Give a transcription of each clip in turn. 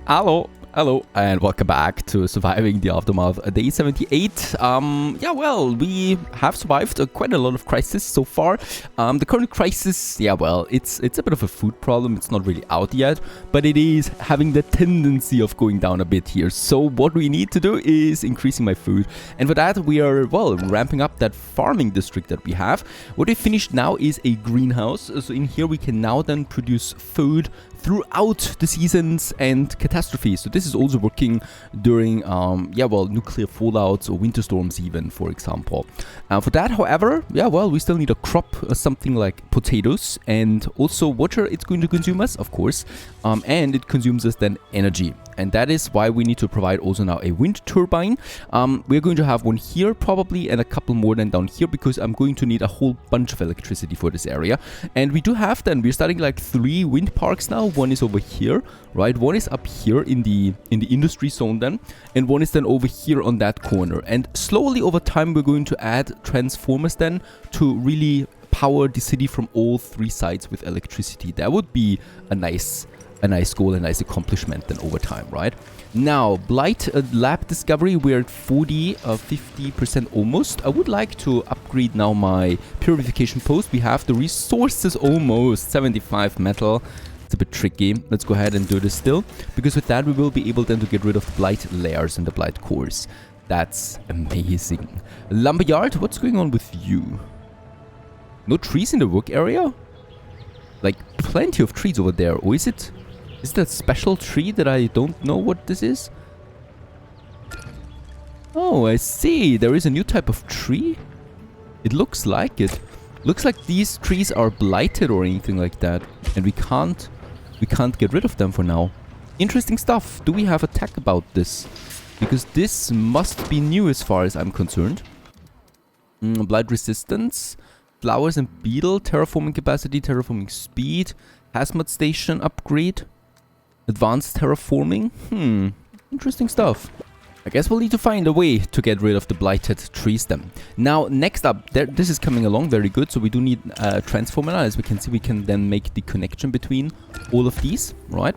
Hello, and welcome back to Surviving the Aftermath, day 78. Yeah, well, we have survived quite a lot of crises so far. The current crisis, yeah, well, it's a bit of a food problem. It's not really out yet, but it is having the tendency of going down a bit here. So what we need to do is increasing my food. And for that, we are, well, ramping up that farming district that we have. What we finished now is a greenhouse. So in here, we can now then produce food throughout the seasons and catastrophes. So this is also working during, yeah, well, nuclear fallouts or winter storms even, for example. For that, however, yeah, well, we still need a crop, something like potatoes, and also water it's going to consume us, of course, and it consumes us then energy. And that is why we need to provide also now a wind turbine. We're going to have one here probably and a couple more than down here because I'm going to need a whole bunch of electricity for this area. And we do have then, we're starting like 3 wind parks now. One is over here, right? One is up here in the industry zone then. And one is then over here on that corner. And slowly over time, we're going to add transformers then to really power the city from all 3 sides with electricity. That would be a nice goal, a nice accomplishment then over time, right? Now, Blight lab discovery, we're at 50% almost. I would like to upgrade now my purification post. We have the resources almost, 75 metal. It's a bit tricky. Let's go ahead and do this still, because with that we will be able then to get rid of the Blight layers and the Blight cores. That's amazing. Lumberyard, what's going on with you? No trees in the work area? Like, plenty of trees over there. Or is it a special tree that I don't know what this is? Oh, I see. There is a new type of tree. It looks like it. Looks like these trees are blighted or anything like that. And we can't get rid of them for now. Interesting stuff. Do we have a tag about this? Because this must be new as far as I'm concerned. Blight resistance. Flowers and beetle. Terraforming capacity. Terraforming speed. Hazmat station upgrade. Advanced terraforming. Interesting stuff. I guess we'll need to find a way to get rid of the blighted trees then. Now, next up, this is coming along very good. So we do need a transformer now. As we can see, we can then make the connection between all of these, right?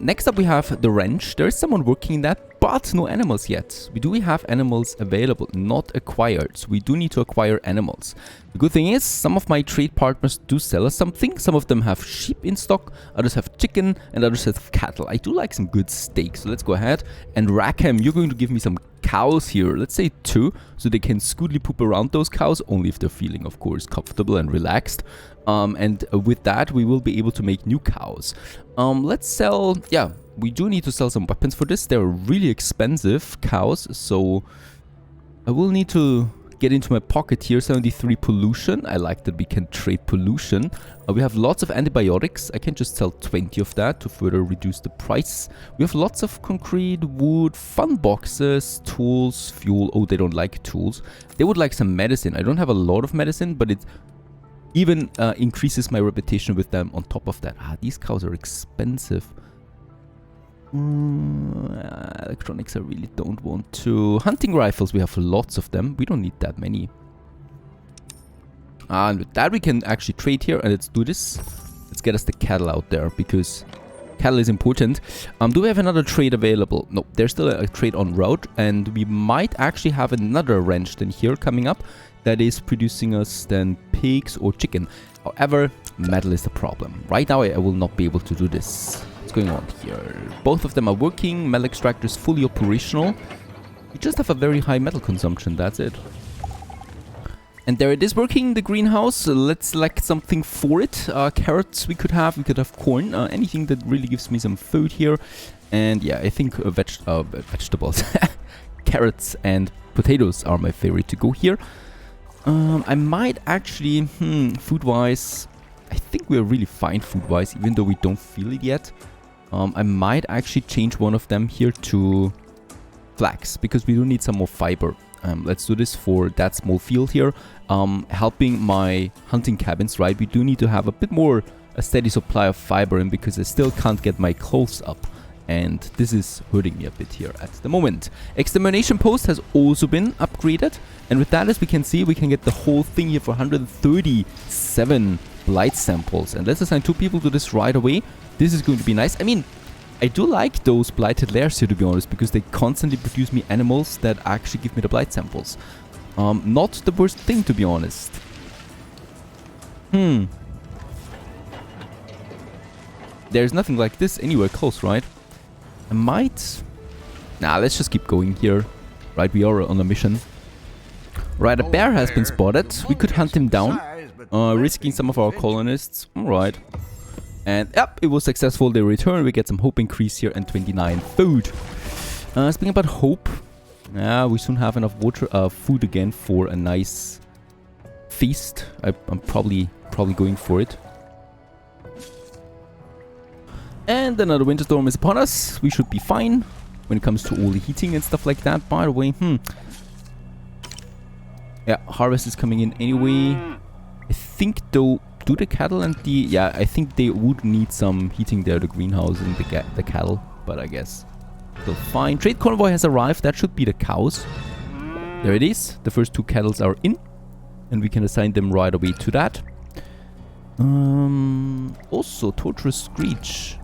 Next up, we have the wrench. There is someone working in that, but no animals yet. We do have animals available, not acquired. So we do need to acquire animals. The good thing is, some of my trade partners do sell us something. Some of them have sheep in stock, others have chicken, and others have cattle. I do like some good steak, so let's go ahead and Rackham, you're going to give me some cows here. Let's say 2, so they can scootly poop around those cows, only if they're feeling, of course, comfortable and relaxed. And with that, we will be able to make new cows. Let's sell, yeah, we do need to sell some weapons for this. They're really expensive cows, so I will need to get into my pocket here. 73 pollution. I like that we can trade pollution. We have lots of antibiotics. I can just sell 20 of that to further reduce the price. We have lots of concrete, wood, fun boxes, tools, fuel. Oh, they don't like tools. They would like some medicine. I don't have a lot of medicine, but it even increases my reputation with them on top of that. These cows are expensive. Electronics I really don't want to. Hunting rifles, we have lots of them. We don't need that many. And with that we can actually trade here, and let's do this. Let's get us the cattle out there, because cattle is important. Do we have another trade available? No, there's still a trade on route, and we might actually have another ranch than here coming up that is producing us then pigs or chicken. However, metal is the problem. Right now I will not be able to do this. Going on here. Both of them are working. Metal extractor is fully operational. We just have a very high metal consumption. That's it. And there it is working, the greenhouse. So let's select something for it. Carrots we could have. We could have corn. Anything that really gives me some food here. And yeah, I think vegetables. Carrots and potatoes are my favorite to go here. I might actually, food-wise, I think we're really fine food-wise, even though we don't feel it yet. I might actually change one of them here to flax, because we do need some more fiber. Let's do this for that small field here. Helping my hunting cabins, right? We do need to have a bit more, a steady supply of fiber in, because I still can't get my clothes up. And this is hurting me a bit here at the moment. Extermination post has also been upgraded. And with that, as we can see, we can get the whole thing here for 137 blight samples. And let's assign 2 people to this right away. This is going to be nice. I mean, I do like those blighted layers here, to be honest, because they constantly produce me animals that actually give me the blight samples. Not the worst thing, to be honest. There's nothing like this anywhere close, right? I might... Nah, let's just keep going here. Right, we are on a mission. Right, a bear has been spotted. We could hunt him down, risking some of our colonists. Alright. And yep, it was successful. They return. We get some hope increase here and 29 food. Speaking about hope, we soon have enough water, food again for a nice feast. I'm probably going for it. And another winter storm is upon us. We should be fine when it comes to all the heating and stuff like that. By the way, yeah, harvest is coming in anyway. I think though, do the cattle and the... Yeah, I think they would need some heating there, the greenhouse and the cattle. But I guess still fine. Trade convoy has arrived. That should be the cows. There it is. The first 2 cattle are in. And we can assign them right away to that. Also, torturous screech.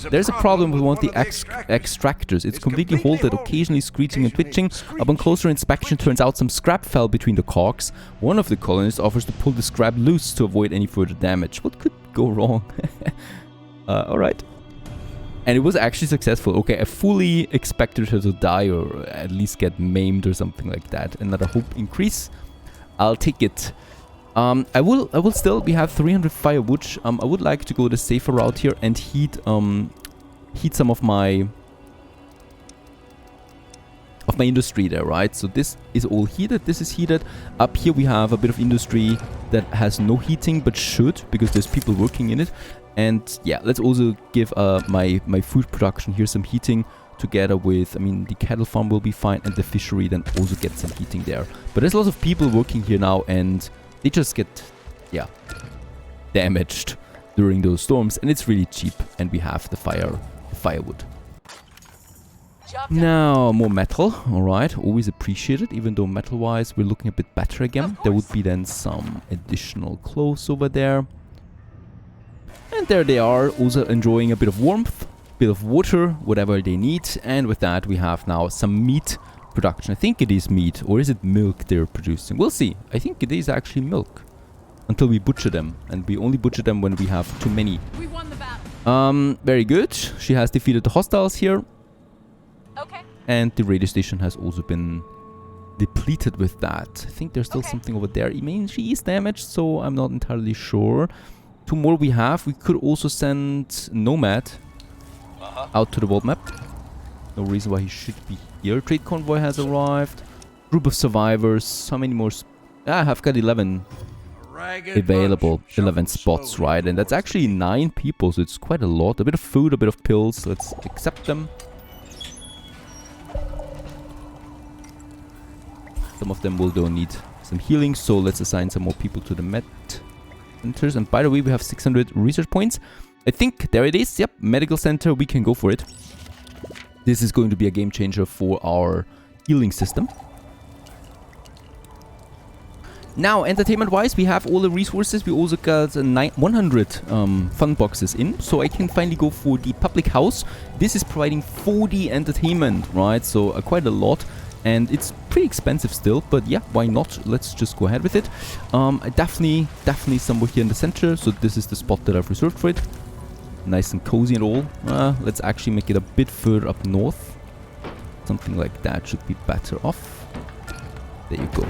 There's a problem with one of the extractors. It's completely halted, occasionally screeching and twitching. Upon closer inspection, turns out some scrap fell between the cogs. One of the colonists offers to pull the scrap loose to avoid any further damage. What could go wrong? Alright. And it was actually successful. Okay, I fully expected her to die or at least get maimed or something like that. Another hope increase. I'll take it. I will still, we have 300 firewood. I would like to go the safer route here and heat some of my industry there, right? So this is all heated, this is heated. Up here we have a bit of industry that has no heating but should, because there's people working in it. And yeah, let's also give my food production here some heating together with, I mean, the cattle farm will be fine and the fishery then also get some heating there. But there's lots of people working here now and they just get, yeah, damaged during those storms, and it's really cheap, and we have the firewood. Now, more metal, alright, always appreciated, even though metal-wise we're looking a bit better again. There would be then some additional clothes over there. And there they are, also enjoying a bit of warmth, bit of water, whatever they need, and with that we have now some meat production. I think it is meat, or is it milk they're producing? We'll see. I think it is actually milk. Until we butcher them. And we only butcher them when we have too many. We won the battle. Very good. She has defeated the hostiles here. Okay. And the radio station has also been depleted with that. I think there's still something over there. I mean, she is damaged, so I'm not entirely sure. 2 more we have. We could also send Nomad out to the world map. No reason why he should be here. Trade convoy has arrived. Group of survivors. How many more? I've got 11 available. 11 spots, right? And that's actually 9 people, so it's quite a lot. A bit of food, a bit of pills. Let's accept them. Some of them will though need some healing, so let's assign some more people to the med centers. And by the way, we have 600 research points. I think there it is. Yep, medical center. We can go for it. This is going to be a game changer for our healing system. Now, entertainment-wise, we have all the resources. We also got 100 fun boxes in, so I can finally go for the public house. This is providing 40 entertainment, right? So quite a lot, and it's pretty expensive still, but yeah, why not? Let's just go ahead with it. Definitely somewhere here in the center, so this is the spot that I've reserved for it. Nice and cozy and all. Let's actually make it a bit further up north. Something like that should be better off. There you go.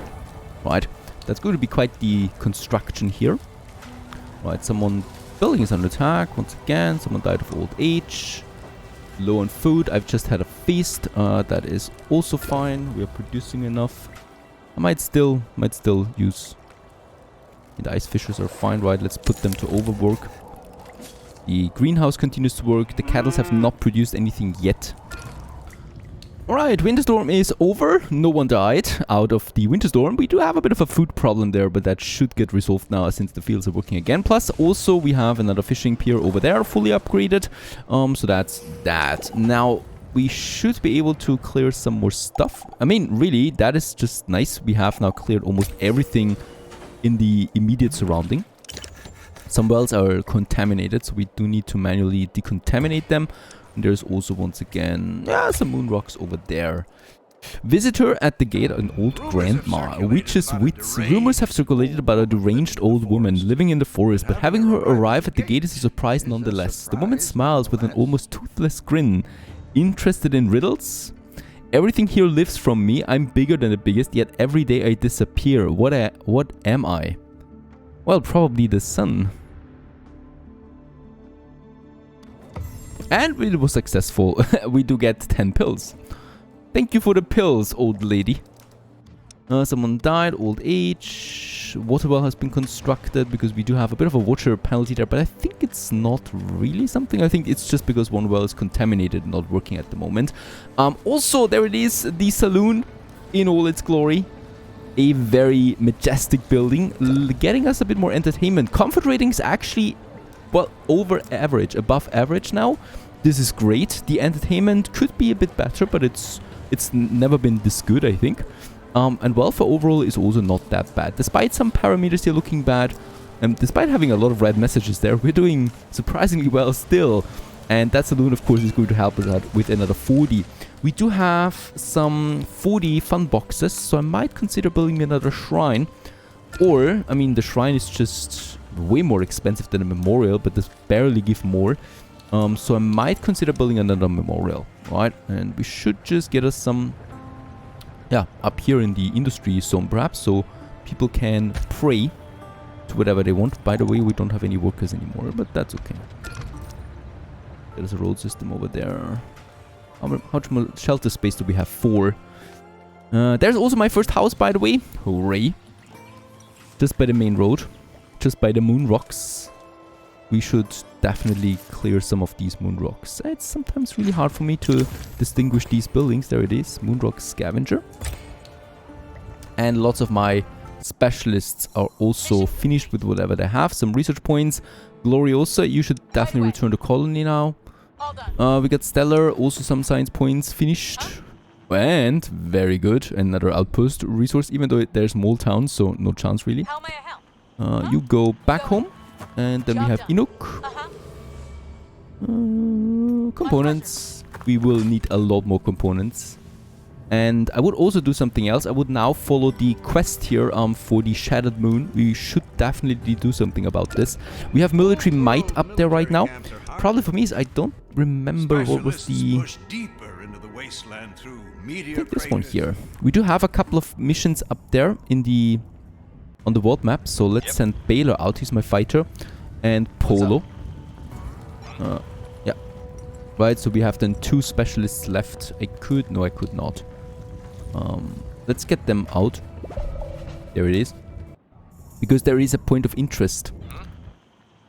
Right. That's going to be quite the construction here. Right. Someone building is under attack. Once again, someone died of old age. Low on food. I've just had a feast. That is also fine. We are producing enough. I might still use... The ice fishers are fine, right? Let's put them to overwork. The greenhouse continues to work. The cattle have not produced anything yet. Alright, winter storm is over. No one died out of the winter storm. We do have a bit of a food problem there, but that should get resolved now since the fields are working again. Plus, also, we have another fishing pier over there, fully upgraded. So that's that. Now, we should be able to clear some more stuff. I mean, really, that is just nice. We have now cleared almost everything in the immediate surrounding. Some wells are contaminated, so we do need to manually decontaminate them. And there's also, once again, some moon rocks over there. Visitor at the gate, an old grandma, a witch's wits. Rumors have circulated about a deranged old woman living in the forest, but having her arrive at the gate is a surprise nonetheless. The woman smiles with an almost toothless grin. Interested in riddles? Everything here lives from me. I'm bigger than the biggest, yet every day I disappear. What am I? Well, probably the sun. And it was successful. We do get 10 pills. Thank you for the pills, old lady. Someone died, old age. Water well has been constructed because we do have a bit of a water penalty there, but I think it's not really something. I think it's just because one well is contaminated and not working at the moment. Also, there it is, the saloon in all its glory. A very majestic building, getting us a bit more entertainment. Comfort rating is actually, well, over average, above average now. This is great. The entertainment could be a bit better, but it's never been this good, I think. And welfare overall is also not that bad. Despite some parameters here looking bad, and despite having a lot of red messages there, we're doing surprisingly well still. And that saloon, of course, is going to help us out with another 40. We do have some 40 fun boxes, so I might consider building another shrine. Or, I mean, the shrine is just way more expensive than a memorial, but does barely give more. So I might consider building another memorial, right? And we should just get us some, up here in the industry zone perhaps, so people can pray to whatever they want. By the way, we don't have any workers anymore, but that's okay. There's a road system over there. How much more shelter space do we have? 4. There's also my first house, by the way. Hooray. Just by the main road. Just by the moon rocks. We should definitely clear some of these moon rocks. It's sometimes really hard for me to distinguish these buildings. There it is. Moonrock Scavenger. And lots of my specialists are also finished with whatever they have. Some research points. Gloriosa, you should definitely return to colony now. We got Stellar, also some science points finished. And very good, another outpost resource, even though there's small towns, so no chance really. You go back home, and then we have Inuk. Components. We will need a lot more components. And I would also do something else. I would now follow the quest here for the Shattered Moon. We should definitely do something about this. We have military might up there right now. Problem for me is I don't remember what was the... I think this one here. We do have a couple of missions up there in the... on the world map. So let's send Baylor out. He's my fighter. And Polo. Yeah. Right, so we have then 2 specialists left. I could... no, I could not. Let's get them out. There it is. Because there is a point of interest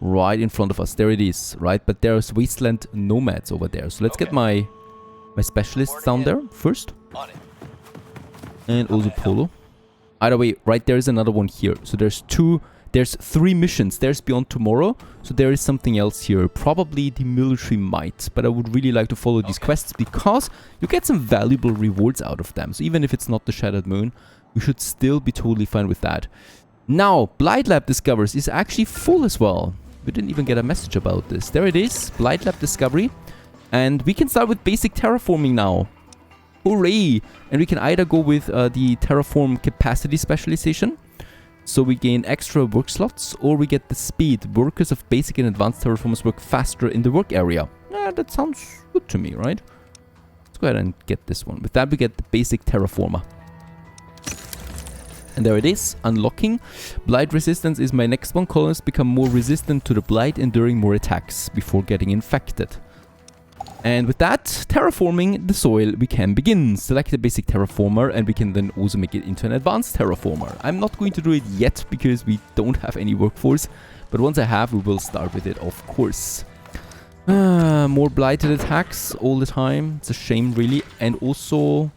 right in front of us. There it is, right? But there's Wasteland nomads over there. So let's get my specialists down there first. And also Polo. Either way, right, there is another one here. So there's 3 missions. There's Beyond Tomorrow. So there is something else here. Probably the military might. But I would really like to follow these quests because you get some valuable rewards out of them. So even if it's not the Shattered Moon, we should still be totally fine with that. Now, Blight Lab discovers is actually full as well. We didn't even get a message about this. There it is. Blight Lab discovery. And we can start with basic terraforming now. Hooray! And we can either go with the terraform capacity specialization. So we gain extra work slots, or we get the speed. Workers of basic and advanced terraformers work faster in the work area. Yeah, that sounds good to me, right? Let's go ahead and get this one. With that, we get the basic terraformer. And there it is, unlocking. Blight resistance is my next one. Colonists become more resistant to the blight, enduring more attacks before getting infected. And with that, terraforming the soil, we can begin. Select the basic terraformer, and we can then also make it into an advanced terraformer. I'm not going to do it yet, because we don't have any workforce. But once I have, we will start with it, of course. More blighted attacks all the time. It's a shame, really. And also...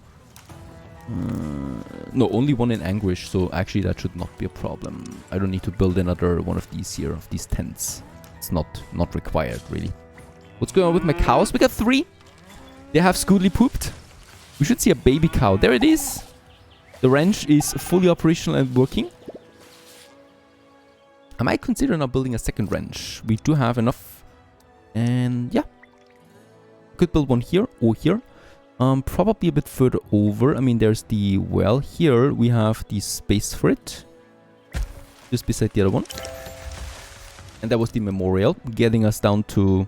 no, only one in anguish, so actually that should not be a problem. I don't need to build another one of these here, of these tents. It's not required, really. What's going on with my cows? We got 3. They have Scoodly pooped. We should see a baby cow. There it is. The ranch is fully operational and working. I might consider now building a second ranch. We do have enough. And yeah. Could build one here or here. Probably a bit further over. I mean, there's the well here. We have the space for it. Just beside the other one. And that was the memorial. Getting us down to...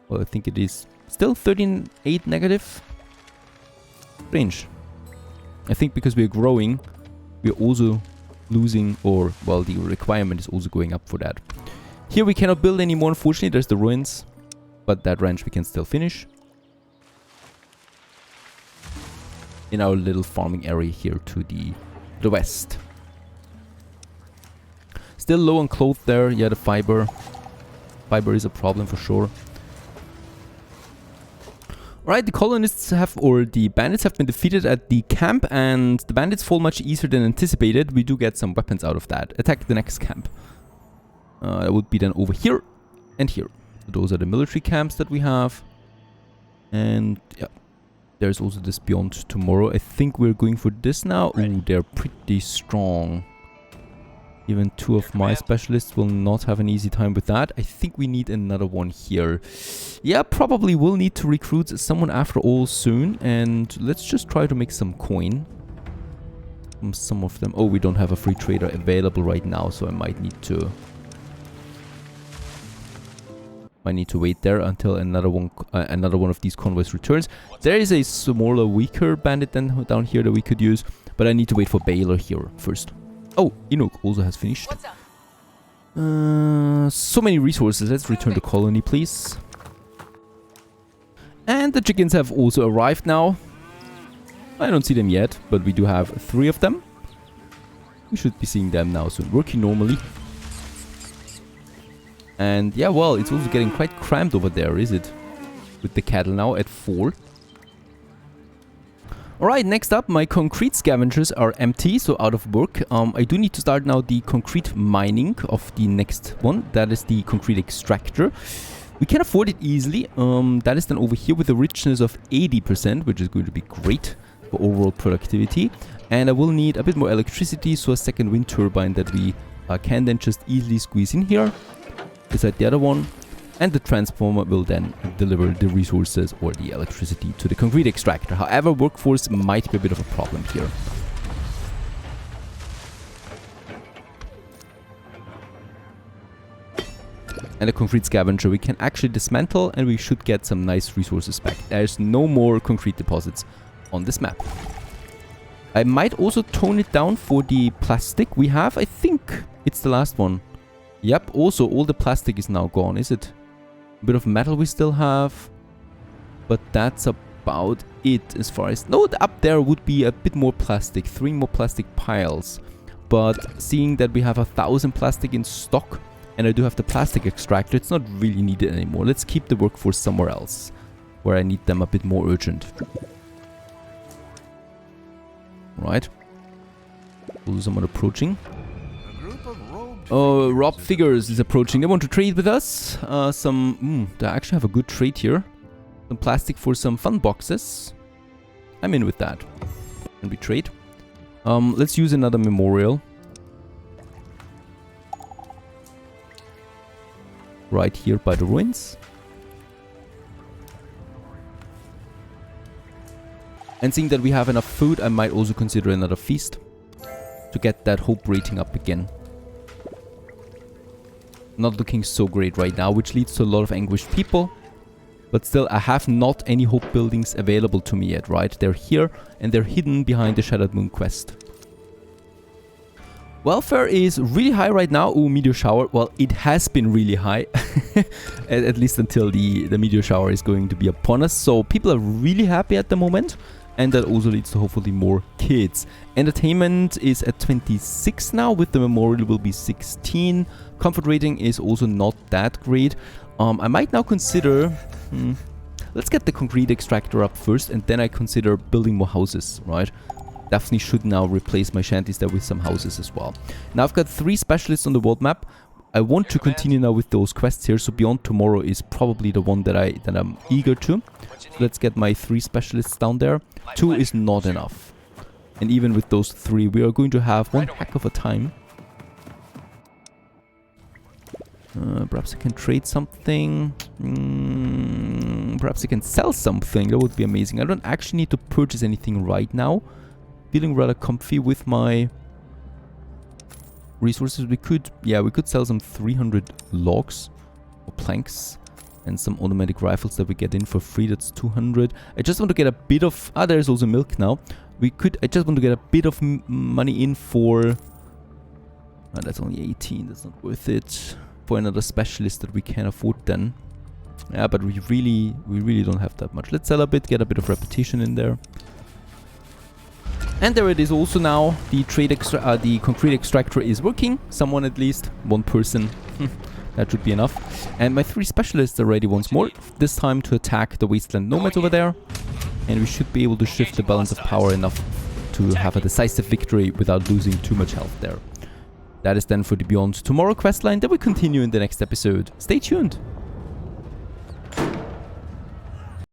Well, I think it is still 13.8 negative. Strange. I think because we're growing, we're also losing, or, well, the requirement is also going up for that. Here we cannot build anymore, unfortunately. There's the ruins. But that ranch we can still finish. In our little farming area here to the west. Still low on cloth there. Yeah, the fiber. Fiber is a problem for sure. Alright, the colonists have, or the bandits have been defeated at the camp, and the bandits fall much easier than anticipated. We do get some weapons out of that. Attack the next camp. That would be then over here and here. So those are the military camps that we have. And yeah. There's also this beyond tomorrow. I think we're going for this now. Ooh, they're pretty strong. Even two of my specialists will not have an easy time with that. I think we need another one here. Yeah, probably will need to recruit someone after all soon. And let's just try to make some coin. From some of them. Oh, we don't have a free trader available right now, so I might need to... I need to wait there until another one of these convoys returns. There is a smaller, weaker bandit than down here that we could use, but I need to wait for Baylor here first. Oh, Inuk also has finished. So many resources. Let's return the colony, please. And the chickens have also arrived now. I don't see them yet, but we do have 3 of them. We should be seeing them now soon. Working normally. And yeah, well, it's also getting quite cramped over there, is it? With the cattle now at 4. Alright, next up, my concrete scavengers are empty, so out of work. I do need to start now the concrete mining of the next one. That is the concrete extractor. We can afford it easily. That is then over here with a richness of 80%, which is going to be great for overall productivity. And I will need a bit more electricity, so a second wind turbine that we can then just easily squeeze in here. Beside the other one, and the transformer will then deliver the resources or the electricity to the concrete extractor. However, workforce might be a bit of a problem here. And the concrete scavenger we can actually dismantle, and we should get some nice resources back. There's no more concrete deposits on this map. I might also tone it down for the plastic we have. I think it's the last one. Yep, also all the plastic is now gone, is it? A bit of metal we still have. But that's about it as far as... No, up there would be a bit more plastic. 3 more plastic piles. But seeing that we have 1,000 plastic in stock, and I do have the plastic extractor, it's not really needed anymore. Let's keep the workforce somewhere else, where I need them a bit more urgent. Right. Also someone approaching. Oh, Rob Figures is approaching. They want to trade with us. They actually have a good trade here. Some plastic for some fun boxes. I'm in with that. And we trade. Let's use another memorial. Right here by the ruins. And seeing that we have enough food, I might also consider another feast. To get that hope rating up again. Not looking so great right now, which leads to a lot of anguished people. But still, I have not any hope buildings available to me yet, right? They're here, and they're hidden behind the Shattered Moon quest. Welfare is really high right now. Oh, meteor shower. Well, it has been really high. at least until the meteor shower is going to be upon us. So people are really happy at the moment. And that also leads to hopefully more kids. Entertainment is at 26 now. With the memorial will be 16. Comfort rating is also not that great. I might now consider... let's get the concrete extractor up first. And then I consider building more houses, right? Definitely should now replace my shanties there with some houses as well. Now I've got 3 specialists on the world map. I want to continue now with those quests here. So Beyond Tomorrow is probably the one that I'm eager to. So let's get my 3 specialists down there. 2 is not enough. And even with those 3, we are going to have one heck of a time. Perhaps I can trade something. Perhaps I can sell something. That would be amazing. I don't actually need to purchase anything right now. Feeling rather comfy with my resources. We could sell some 300 logs or planks and some automatic rifles that we get in for free. That's 200. I just want to get a bit of... there's also milk now. I just want to get a bit of money in for... that's only 18. That's not worth it. For another specialist that we can afford then. Yeah, but we really don't have that much. Let's sell a bit, get a bit of repetition in there. And there it is also now. The concrete extractor is working. Someone at least. One person. That should be enough. And my 3 specialists are ready once more. This time to attack the Wasteland nomads over there. And we should be able to shift the balance of power enough to have a decisive victory without losing too much health there. That is then for the Beyond Tomorrow questline that will continue in the next episode. Stay tuned!